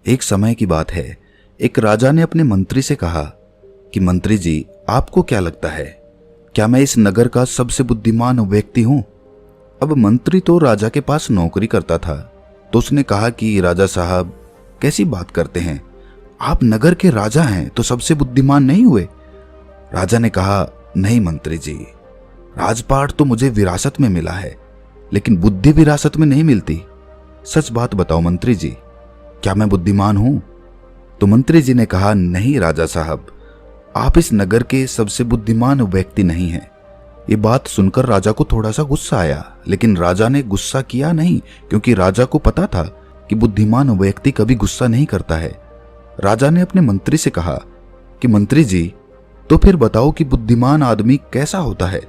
एक समय की बात है, एक राजा ने अपने मंत्री से कहा कि मंत्री जी, आपको क्या लगता है, क्या मैं इस नगर का सबसे बुद्धिमान व्यक्ति हूं? अब मंत्री तो राजा के पास नौकरी करता था, तो उसने कहा कि राजा साहब, कैसी बात करते हैं, आप नगर के राजा हैं तो सबसे बुद्धिमान नहीं हुए? राजा ने कहा, नहीं मंत्री जी, राजपाट तो मुझे विरासत में मिला है, लेकिन बुद्धि विरासत में नहीं मिलती। सच बात बताओ मंत्री जी, क्या मैं बुद्धिमान हूं? तो मंत्री जी ने कहा, नहीं राजा साहब, आप इस नगर के सबसे बुद्धिमान व्यक्ति नहीं हैं। ये बात सुनकर राजा को थोड़ा सा गुस्सा आया, लेकिन राजा ने गुस्सा किया नहीं, क्योंकि राजा को पता था कि बुद्धिमान व्यक्ति कभी गुस्सा नहीं करता है। राजा ने अपने मंत्री से कहा कि मंत्री जी, तो फिर बताओ कि बुद्धिमान आदमी कैसा होता है?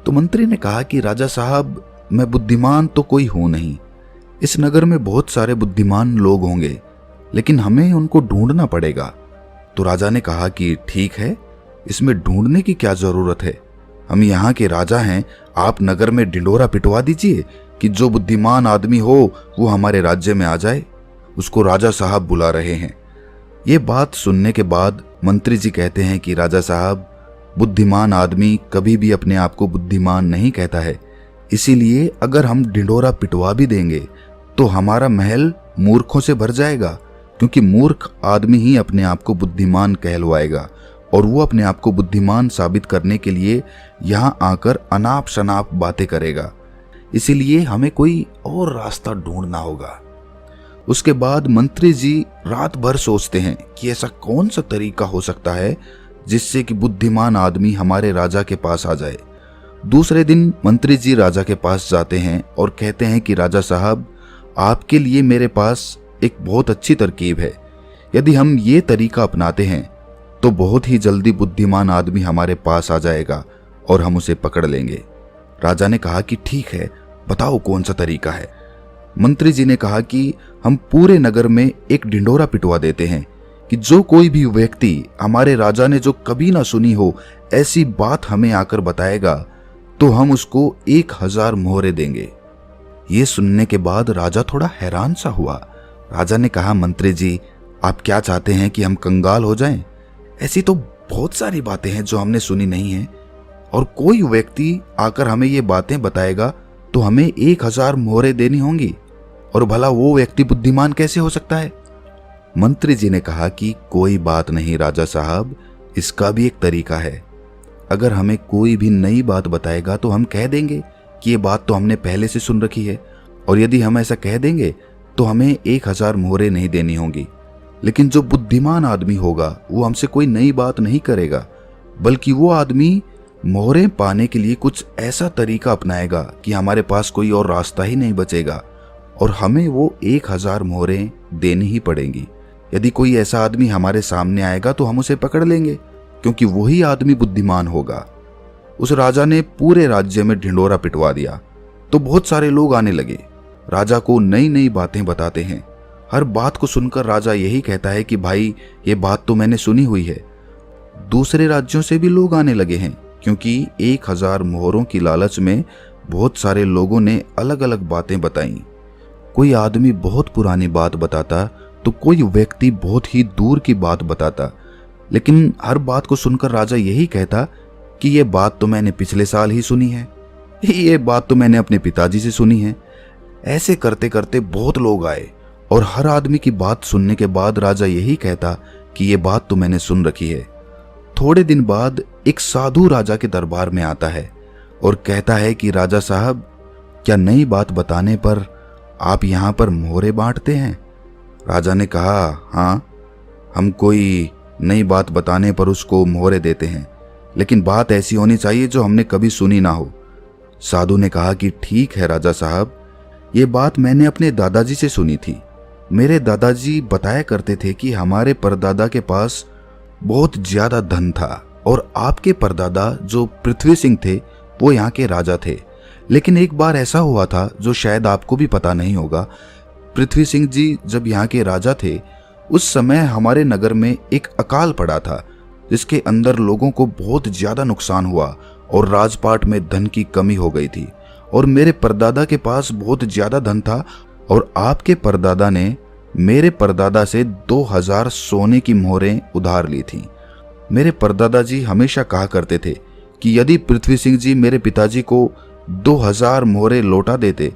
तो मंत्री ने कहा कि राजा साहब, मैं बुद्धिमान तो कोई हूं नहीं। इस नगर में बहुत सारे बुद्धिमान लोग होंगे, लेकिन हमें उनको ढूंढना पड़ेगा। तो राजा ने कहा कि ठीक है, इसमें ढूंढने की क्या जरूरत है, हम यहाँ के राजा हैं, आप नगर में ढिंढोरा पिटवा दीजिए कि जो बुद्धिमान आदमी हो वो हमारे राज्य में आ जाए, उसको राजा साहब बुला रहे हैं। ये बात सुनने के बाद मंत्री जी कहते हैं कि राजा साहब, बुद्धिमान आदमी कभी भी अपने आप को बुद्धिमान नहीं कहता है, इसीलिए अगर हम ढिंढोरा पिटवा भी देंगे तो हमारा महल मूर्खों से भर जाएगा, क्योंकि मूर्ख आदमी ही अपने आप को बुद्धिमान कहलवाएगा और वो अपने आप को बुद्धिमान साबित करने के लिए यहाँ आकर अनाप शनाप बातें करेगा। इसीलिए हमें कोई और रास्ता ढूंढना होगा। उसके बाद मंत्री जी रात भर सोचते हैं कि ऐसा कौन सा तरीका हो सकता है जिससे कि बुद्धिमान आदमी हमारे राजा के पास आ जाए। दूसरे दिन मंत्री जी राजा के पास जाते हैं और कहते हैं कि राजा साहब, आपके लिए मेरे पास एक बहुत अच्छी तरकीब है। यदि हम ये तरीका अपनाते हैं तो बहुत ही जल्दी बुद्धिमान आदमी हमारे पास आ जाएगा और हम उसे पकड़ लेंगे। राजा ने कहा कि ठीक है, बताओ कौन सा तरीका है। मंत्री जी ने कहा कि हम पूरे नगर में एक ढिंढोरा पिटवा देते हैं कि जो कोई भी व्यक्ति हमारे राजा ने जो कभी ना सुनी हो ऐसी बात हमें आकर बताएगा तो हम उसको 1000 मोहरे देंगे। ये सुनने के बाद राजा थोड़ा हैरान सा हुआ। राजा ने कहा, मंत्री जी, आप क्या चाहते हैं कि हम कंगाल हो जाएं? ऐसी तो बहुत सारी बातें हैं जो हमने सुनी नहीं है, और कोई व्यक्ति आकर हमें ये बातें बताएगा तो हमें 1000 मोहरे देनी होंगी, और भला वो व्यक्ति बुद्धिमान कैसे हो सकता है? मंत्री जी ने कहा कि कोई बात नहीं राजा साहब, इसका भी एक तरीका है। अगर हमें कोई भी नई बात बताएगा तो हम कह देंगे कि ये बात तो हमने पहले से सुन रखी है, और यदि हम ऐसा कह देंगे तो हमें 1000 मोहरे नहीं देनी होंगी। लेकिन जो बुद्धिमान आदमी होगा वो हमसे कोई नई बात नहीं करेगा, बल्कि वो आदमी मोहरे पाने के लिए कुछ ऐसा तरीका अपनाएगा कि हमारे पास कोई और रास्ता ही नहीं बचेगा, और हमें वो 1000 मोहरे देनी ही पड़ेंगी। यदि कोई ऐसा आदमी हमारे सामने आएगा तो हम उसे पकड़ लेंगे, क्योंकि वही आदमी बुद्धिमान होगा। उस राजा ने पूरे राज्य में ढिंढोरा पिटवा दिया तो बहुत सारे लोग आने लगे। राजा को नई नई बातें बताते हैं। हर बात को सुनकर राजा यही कहता है कि भाई, ये बात तो मैंने सुनी हुई है। दूसरे राज्यों से भी लोग आने लगे हैं, क्योंकि 1000 मोहरों की लालच में बहुत सारे लोगों ने अलग अलग बातें बताई। कोई आदमी बहुत पुरानी बात बताता तो कोई व्यक्ति बहुत ही दूर की बात बताता, लेकिन हर बात को सुनकर राजा यही कहता कि ये बात तो मैंने पिछले साल ही सुनी है, ये बात तो मैंने अपने पिताजी से सुनी है। ऐसे करते करते बहुत लोग आए, और हर आदमी की बात सुनने के बाद राजा यही कहता कि ये बात तो मैंने सुन रखी है। थोड़े दिन बाद एक साधु राजा के दरबार में आता है और कहता है कि राजा साहब, क्या नई बात बताने पर आप यहाँ पर मोहरे बांटते हैं? राजा ने कहा, हाँ, हम कोई नई बात बताने पर उसको मोहरे देते हैं, लेकिन बात ऐसी होनी चाहिए जो हमने कभी सुनी ना हो। साधु ने कहा कि ठीक है राजा साहब, ये बात मैंने अपने दादाजी से सुनी थी। मेरे दादाजी बताया करते थे कि हमारे परदादा के पास बहुत ज्यादा धन था, और आपके परदादा जो पृथ्वी सिंह थे वो यहाँ के राजा थे। लेकिन एक बार ऐसा हुआ था जो शायद आपको भी पता नहीं होगा। पृथ्वी सिंह जी जब यहाँ के राजा थे उस समय हमारे नगर में एक अकाल पड़ा था, जिसके अंदर लोगों को बहुत ज्यादा नुकसान हुआ और राजपाट में धन की कमी हो गई थी, और मेरे परदादा के पास बहुत ज्यादा धन था, और आपके परदादा ने मेरे परदादा से 2000 सोने की मोहरें उधार ली थीं। मेरे परदादा जी हमेशा कहा करते थे कि यदि पृथ्वी सिंह जी मेरे पिताजी को 2000 मोहरें लौटा देते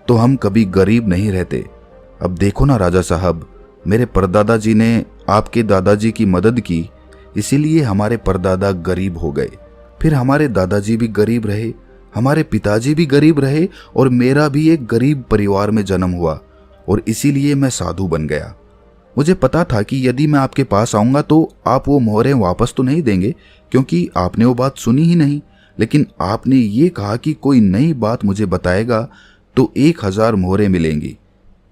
तो हम कभी गरीब नहीं रहते। अब देखो ना राजा साहब, मेरे परदादा जी ने आपके दादाजी की मदद की, इसीलिए हमारे परदादा गरीब हो गए। फिर हमारे दादाजी भी गरीब रहे, हमारे पिताजी भी गरीब रहे और मेरा भी एक गरीब परिवार में जन्म हुआ और इसीलिए मैं साधु बन गया। मुझे पता था कि यदि मैं आपके पास आऊंगा तो आप वो मोहरें वापस तो नहीं देंगे, क्योंकि आपने वो बात सुनी ही नहीं। लेकिन आपने ये कहा कि कोई नई बात मुझे बताएगा तो 1000 मोहरें मिलेंगी।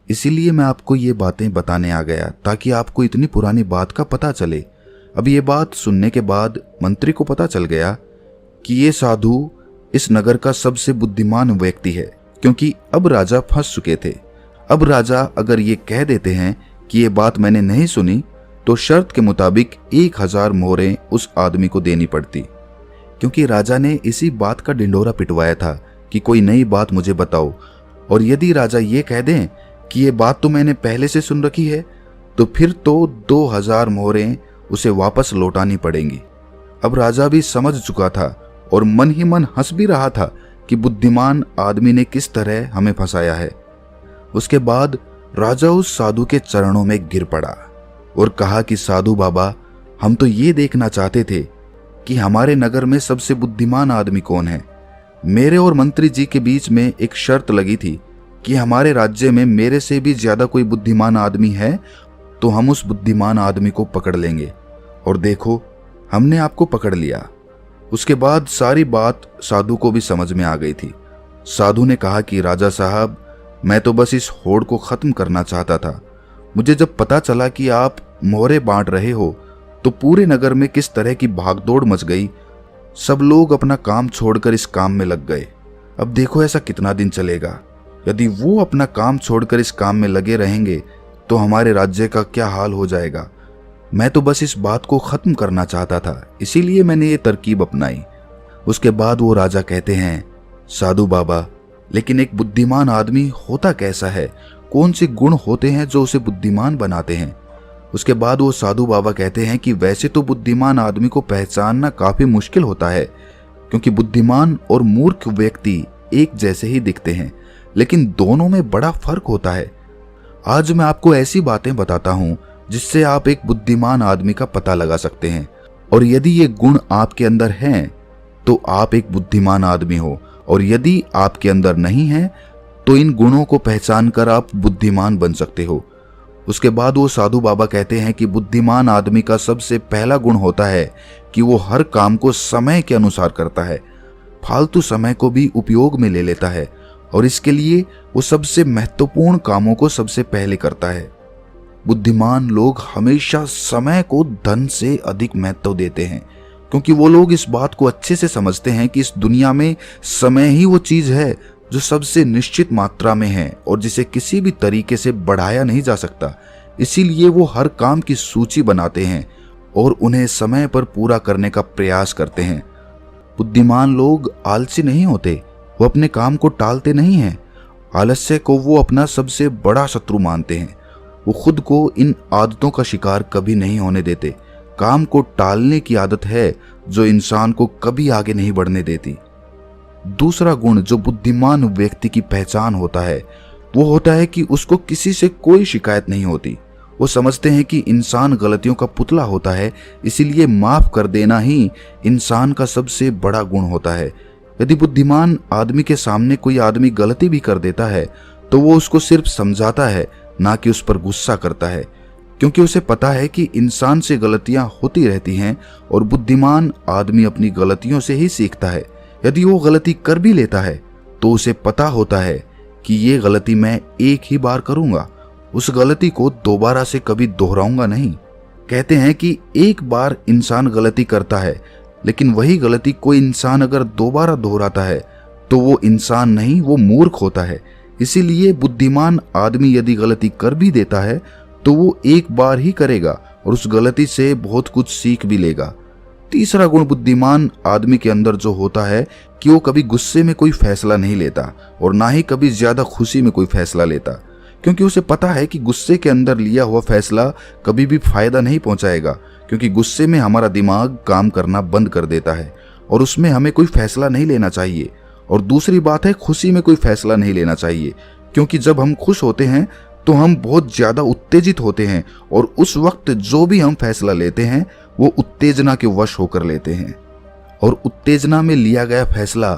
इसीलिए मैं आपको ये बातें बताने आ गया ताकि आपको इतनी पुरानी बात का पता चले। अब ये बात सुनने के बाद मंत्री को पता चल गया कि ये साधु इस नगर का सबसे बुद्धिमान व्यक्ति है, क्योंकि अब राजा फंस चुके थे। अब राजा अगर ये कह देते हैं कि ये बात मैंने नहीं सुनी तो शर्त के मुताबिक 1000 मोहरें उस आदमी को देनी पड़ती, क्योंकि राजा ने इसी बात का ढिंढोरा पिटवाया था कि कोई नई बात मुझे बताओ। और यदि राजा ये कह दें कि ये बात तो मैंने पहले से सुन रखी है तो फिर तो 2000 मोहरें उसे वापस लौटानी पड़ेंगी। अब राजा भी समझ चुका था और मन ही मन हंस भी रहा था कि बुद्धिमान आदमी ने किस तरह हमें फंसाया है। उसके बाद राजा उस साधु के चरणों में गिर पड़ा और कहा कि साधु बाबा, हम तो ये देखना चाहते थे कि हमारे नगर में सबसे बुद्धिमान आदमी कौन है। मेरे और मंत्री जी के बीच में एक शर्त लगी थी कि हमारे राज्य में मेरे से भी ज्यादा कोई बुद्धिमान आदमी है तो हम उस बुद्धिमान आदमी को पकड़ लेंगे। और देखो, हमने आपको पकड़ लिया। उसके बाद सारी बात साधु को भी समझ में आ गई थी। साधु ने कहा कि राजा साहब, मैं तो बस इस होड़ को खत्म करना चाहता था। मुझे जब पता चला कि आप मोहरें बांट रहे हो तो पूरे नगर में किस तरह की भागदौड़ मच गई। सब लोग अपना काम छोड़कर इस काम में लग गए। अब देखो ऐसा कितना दिन चलेगा। यदि वो अपना काम छोड़कर इस काम में लगे रहेंगे तो हमारे राज्य का क्या हाल हो जाएगा। मैं तो बस इस बात को खत्म करना चाहता था, इसीलिए मैंने ये तरकीब अपनाई। उसके बाद वो राजा कहते हैं, साधु बाबा, लेकिन एक बुद्धिमान आदमी होता कैसा है? कौन से गुण होते हैं जो उसे बुद्धिमान बनाते हैं? उसके बाद वो साधु बाबा कहते हैं कि वैसे तो बुद्धिमान आदमी को पहचानना काफी मुश्किल होता है, क्योंकि बुद्धिमान और मूर्ख व्यक्ति एक जैसे ही दिखते हैं, लेकिन दोनों में बड़ा फर्क होता है। आज मैं आपको ऐसी बातें बताता हूं जिससे आप एक बुद्धिमान आदमी का पता लगा सकते हैं, और यदि ये गुण आपके अंदर हैं तो आप एक बुद्धिमान आदमी हो, और यदि आपके अंदर नहीं है तो इन गुणों को पहचान कर आप बुद्धिमान बन सकते हो। उसके बाद वो साधु बाबा कहते हैं कि बुद्धिमान आदमी का सबसे पहला गुण होता है कि वो हर काम को समय के अनुसार करता है, फालतू समय को भी उपयोग में ले लेता है, और इसके लिए वो सबसे महत्वपूर्ण कामों को सबसे पहले करता है। बुद्धिमान लोग हमेशा समय को धन से अधिक महत्व देते हैं, क्योंकि वो लोग इस बात को अच्छे से समझते हैं कि इस दुनिया में समय ही वो चीज है जो सबसे निश्चित मात्रा में है और जिसे किसी भी तरीके से बढ़ाया नहीं जा सकता। इसीलिए वो हर काम की सूची बनाते हैं और उन्हें समय पर पूरा करने का प्रयास करते हैं। बुद्धिमान लोग आलसी नहीं होते, वो अपने काम को टालते नहीं हैं। आलस्य को वो अपना सबसे बड़ा शत्रु मानते हैं। वो खुद को इन आदतों का शिकार कभी नहीं होने देते। काम को टालने की आदत है जो इंसान को कभी आगे नहीं बढ़ने देती। दूसरा गुण जो बुद्धिमान व्यक्ति की पहचान होता है वो होता है कि उसको किसी से कोई शिकायत नहीं होती। वो समझते हैं कि इंसान गलतियों का पुतला होता है, इसीलिए माफ कर देना ही इंसान का सबसे बड़ा गुण होता है। यदि बुद्धिमान आदमी के सामने कोई आदमी गलती भी कर देता है तो वो उसको सिर्फ समझाता है, ना कि उस पर गुस्सा करता है, क्योंकि उसे पता है कि इंसान से गलतियां होती रहती हैं और बुद्धिमान आदमी अपनी गलतियों से ही सीखता है। यदि वो गलती कर भी लेता है तो उसे पता होता है कि ये गलती मैं एक ही बार करूंगा, उस गलती को दोबारा से कभी दोहराऊंगा नहीं। कहते हैं कि एक बार इंसान गलती करता है, लेकिन वही गलती कोई इंसान अगर दोबारा दोहराता है तो वो इंसान नहीं, वो मूर्ख होता है। इसीलिए बुद्धिमान आदमी यदि गलती कर भी देता है तो वो एक बार ही करेगा और उस गलती से बहुत कुछ सीख भी लेगा। तीसरा गुण बुद्धिमान आदमी के अंदर जो होता है कि वो कभी गुस्से में कोई फैसला नहीं लेता और ना ही कभी ज्यादा खुशी में कोई फैसला लेता, क्योंकि उसे पता है कि गुस्से के अंदर लिया हुआ फैसला कभी भी फायदा नहीं पहुंचाएगा, क्योंकि गुस्से में हमारा दिमाग काम करना बंद कर देता है और उसमें हमें कोई फैसला नहीं लेना चाहिए। और दूसरी बात है, खुशी में कोई फैसला नहीं लेना चाहिए, क्योंकि जब हम खुश होते हैं तो हम बहुत ज्यादा उत्तेजित होते हैं और उस वक्त जो भी हम फैसला लेते हैं वो उत्तेजना के वश होकर लेते हैं और उत्तेजना में लिया गया फैसला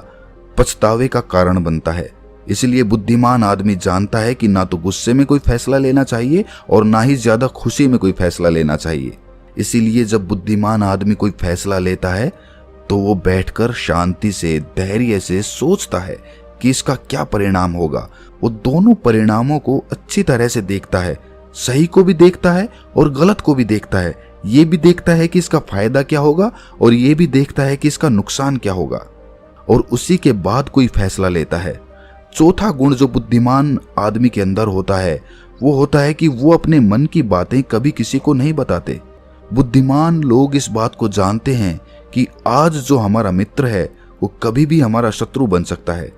पछतावे का कारण बनता है। इसलिए बुद्धिमान आदमी जानता है कि ना तो गुस्से में कोई फैसला लेना चाहिए और ना ही ज्यादा खुशी में कोई फैसला लेना चाहिए। इसीलिए जब बुद्धिमान आदमी कोई फैसला लेता है तो वो बैठकर शांति से, धैर्य से सोचता है कि इसका क्या परिणाम होगा। वो दोनों परिणामों को अच्छी तरह से देखता है, सही को भी देखता है और गलत को भी देखता है। ये भी देखता है कि इसका फायदा क्या होगा और ये भी देखता है कि इसका नुकसान क्या होगा, और उसी के बाद कोई फैसला लेता है। चौथा गुण जो बुद्धिमान आदमी के अंदर होता है वो होता है कि वो अपने मन की बातें कभी किसी को नहीं बताते। बुद्धिमान लोग इस बात को जानते हैं कि आज जो हमारा मित्र है वो कभी भी हमारा शत्रु बन सकता है।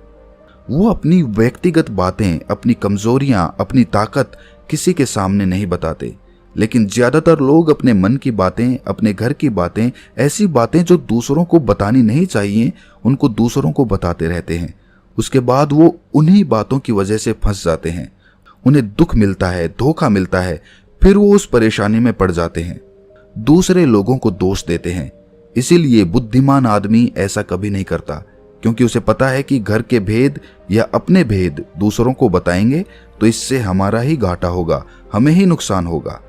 वो अपनी व्यक्तिगत बातें, अपनी कमजोरियां, अपनी ताकत किसी के सामने नहीं बताते, लेकिन ज्यादातर लोग अपने मन की बातें, अपने घर की बातें, ऐसी बातें जो दूसरों को बतानी नहीं चाहिए, उनको दूसरों को बताते रहते हैं। उसके बाद वो उन्हीं बातों की वजह से फंस जाते हैं, उन्हें दुख मिलता है, धोखा मिलता है, फिर वो उस परेशानी में पड़ जाते हैं, दूसरे लोगों को दोष देते हैं। इसीलिए बुद्धिमान आदमी ऐसा कभी नहीं करता, क्योंकि उसे पता है कि घर के भेद या अपने भेद दूसरों को बताएंगे तो इससे हमारा ही घाटा होगा, हमें ही नुकसान होगा।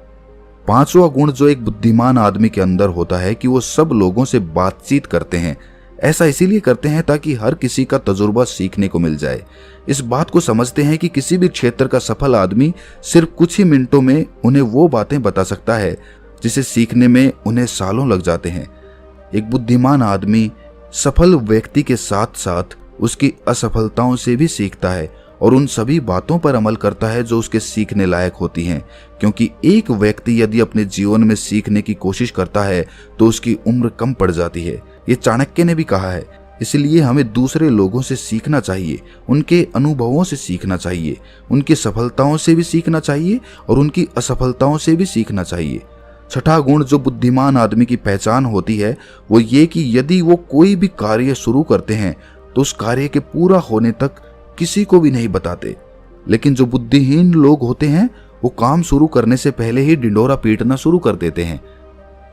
पांचवा गुण जो एक बुद्धिमान आदमी के अंदर होता है कि वो सब लोगों से बातचीत करते हैं। ऐसा इसीलिए करते हैं ताकि हर किसी का तजुर्बा सीखने को मिल जाए। इस बात को समझते हैं कि किसी भी क्षेत्र का सफल आदमी सिर्फ कुछ ही मिनटों में उन्हें वो बातें बता सकता है जिसे सीखने में उन्हें सालों लग जाते हैं। एक बुद्धिमान आदमी सफल व्यक्ति के साथ साथ उसकी असफलताओं से भी सीखता है और उन सभी बातों पर अमल करता है जो उसके सीखने लायक होती हैं, क्योंकि एक व्यक्ति यदि अपने जीवन में सीखने की कोशिश करता है तो उसकी उम्र कम पड़ जाती है। ये चाणक्य ने भी कहा है। इसलिए हमें दूसरे लोगों से सीखना चाहिए, उनके अनुभवों से सीखना चाहिए, उनकी सफलताओं से भी सीखना चाहिए और उनकी असफलताओं से भी सीखना चाहिए। छठा गुण जो बुद्धिमान आदमी की पहचान होती है वो ये कि यदि वो कोई भी कार्य शुरू करते हैं तो उस कार्य के पूरा होने तक किसी को भी नहीं बताते। लेकिन जो बुद्धिहीन लोग होते हैं वो काम शुरू करने से पहले ही ढिंढोरा पीटना शुरू कर देते हैं।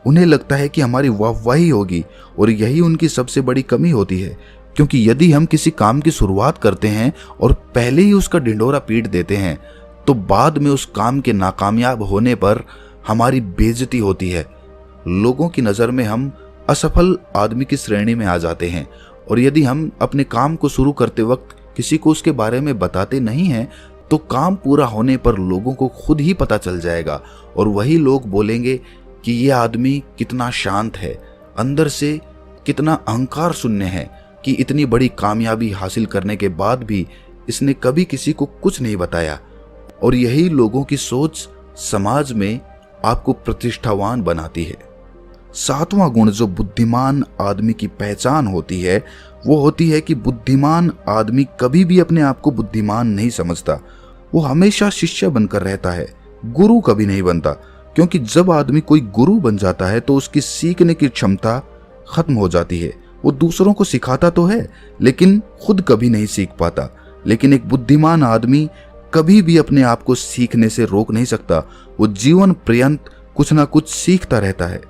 उन्हें लगता है कि हमारी वाहवाही होगी और यही उनकी सबसे बड़ी कमी होती है, क्योंकि यदि हम किसी काम की शुरुआत करते हैं और पहले ही उसका ढिंढोरा पीट देते हैं तो बाद में उस काम के नाकामयाब होने पर हमारी बेइज्जती होती है। लोगों की नज़र में हम असफल आदमी की श्रेणी में आ जाते हैं, और यदि हम अपने काम को शुरू करते वक्त किसी को उसके बारे में बताते नहीं हैं तो काम पूरा होने पर लोगों को खुद ही पता चल जाएगा और वही लोग बोलेंगे कि ये आदमी कितना शांत है, अंदर से कितना अहंकार शून्य है कि इतनी बड़ी कामयाबी हासिल करने के बाद भी इसने कभी किसी को कुछ नहीं बताया। और यही लोगों की सोच समाज में आपको प्रतिष्ठावान बनाती है। सातवां गुण जो बुद्धिमान आदमी की पहचान होती है वो होती है कि बुद्धिमान आदमी कभी भी अपने आप को बुद्धिमान नहीं समझता। वो हमेशा शिष्य बनकर रहता है, गुरु कभी नहीं बनता, क्योंकि जब आदमी कोई गुरु बन जाता है तो उसकी सीखने की क्षमता खत्म हो जाती है। वो दूसरों को सिखाता तो है लेकिन खुद कभी नहीं सीख पाता। लेकिन एक बुद्धिमान आदमी कभी भी अपने आप को सीखने से रोक नहीं सकता। वो जीवन पर्यंत कुछ ना कुछ सीखता रहता है,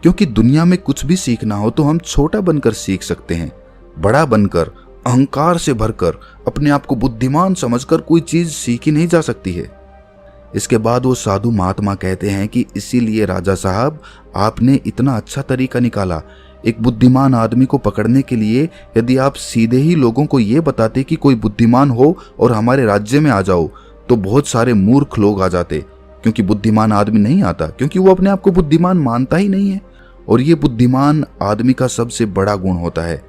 क्योंकि दुनिया में कुछ भी सीखना हो तो हम छोटा बनकर सीख सकते हैं। बड़ा बनकर, अहंकार से भरकर, अपने आप को बुद्धिमान समझकर कोई चीज सीखी नहीं जा सकती है। इसके बाद वो साधु महात्मा कहते हैं कि इसीलिए राजा साहब आपने इतना अच्छा तरीका निकाला। एक बुद्धिमान आदमी को पकड़ने के लिए यदि आप सीधे ही लोगों को ये बताते कि कोई बुद्धिमान हो और हमारे राज्य में आ जाओ तो बहुत सारे मूर्ख लोग आ जाते, क्योंकि बुद्धिमान आदमी नहीं आता, क्योंकि वो अपने आप को बुद्धिमान मानता ही नहीं है। और ये बुद्धिमान आदमी का सबसे बड़ा गुण होता है।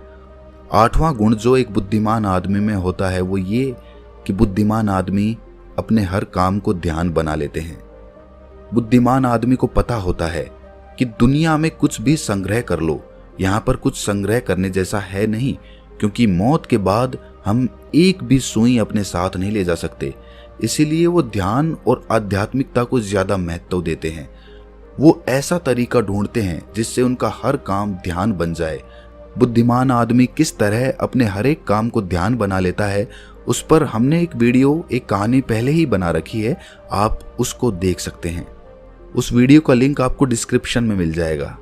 आठवां गुण जो एक बुद्धिमान आदमी में होता है वो ये कि बुद्धिमान आदमी अपने हर काम को ध्यान बना लेते हैं। बुद्धिमान आदमी को पता होता है कि दुनिया में कुछ भी संग्रह कर लो, यहाँ पर कुछ संग्रह करने जैसा है नहीं, क्योंकि मौत के बाद हम एक भी सुई अपने साथ नहीं ले जा सकते। इसीलिए वो ध्यान और आध्यात्मिकता को ज्यादा महत्व देते हैं। वो ऐसा तरीका ढूंढते हैं जिससे उनका हर काम ध्यान बन जाए। बुद्धिमान आदमी किस तरह अपने हर एक काम को ध्यान बना लेता है, उस पर हमने एक वीडियो, एक कहानी पहले ही बना रखी है, आप उसको देख सकते हैं। उस वीडियो का लिंक आपको डिस्क्रिप्शन में मिल जाएगा।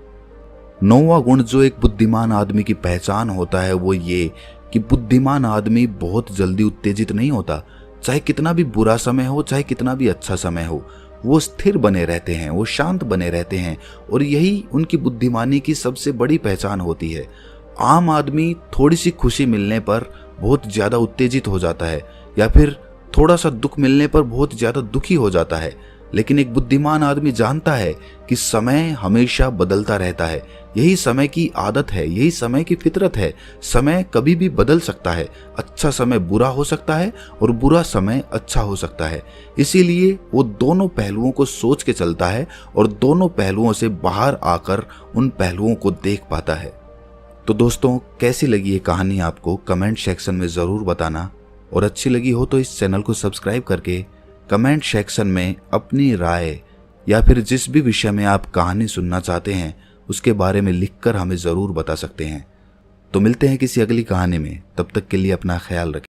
9वां गुण जो एक बुद्धिमान आदमी की पहचान होता है वो ये कि बुद्धिमान आदमी बहुत जल्दी उत्तेजित नहीं होता। चाहे कितना भी बुरा समय हो, चाहे कितना भी अच्छा समय हो, वो स्थिर बने रहते हैं, वो शांत बने रहते हैं, और यही उनकी बुद्धिमानी की सबसे बड़ी पहचान होती है। आम आदमी थोड़ी सी खुशी मिलने पर बहुत ज्यादा उत्तेजित हो जाता है, या फिर थोड़ा सा दुख मिलने पर बहुत ज्यादा दुखी हो जाता है, लेकिन एक बुद्धिमान आदमी जानता है कि समय हमेशा बदलता रहता है। यही समय की आदत है, यही समय की फितरत है। समय कभी भी बदल सकता है। अच्छा समय बुरा हो सकता है और बुरा समय अच्छा हो सकता है। इसीलिए वो दोनों पहलुओं को सोच के चलता है और दोनों पहलुओं से बाहर आकर उन पहलुओं को देख पाता है। तो दोस्तों, कैसी लगी ये कहानी आपको कमेंट सेक्शन में ज़रूर बताना, और अच्छी लगी हो तो इस चैनल को सब्सक्राइब करके कमेंट सेक्शन में अपनी राय या फिर जिस भी विषय में आप कहानी सुनना चाहते हैं उसके बारे में लिखकर हमें ज़रूर बता सकते हैं। तो मिलते हैं किसी अगली कहानी में, तब तक के लिए अपना ख्याल रखें।